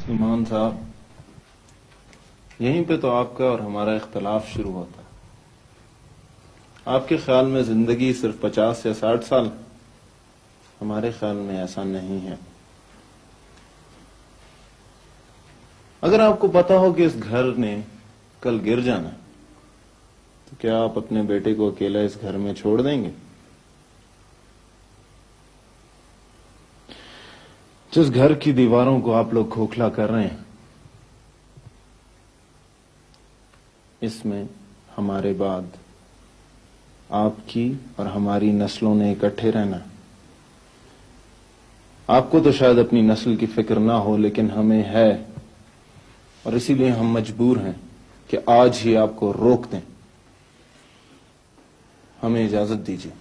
ایمان صاحب، یہیں پہ تو آپ کا اور ہمارا اختلاف شروع ہوتا ہے۔ آپ کے خیال میں زندگی صرف 50 یا 60 سال، ہمارے خیال میں ایسا نہیں ہے۔ اگر آپ کو پتا ہو کہ اس گھر نے کل گر جانا، تو کیا آپ اپنے بیٹے کو اکیلا اس گھر میں چھوڑ دیں گے؟ جس گھر کی دیواروں کو آپ لوگ کھوکھلا کر رہے ہیں، اس میں ہمارے بعد آپ کی اور ہماری نسلوں نے اکٹھے رہنا۔ آپ کو تو شاید اپنی نسل کی فکر نہ ہو، لیکن ہمیں ہے، اور اسی لیے ہم مجبور ہیں کہ آج ہی آپ کو روک دیں۔ ہمیں اجازت دیجیے۔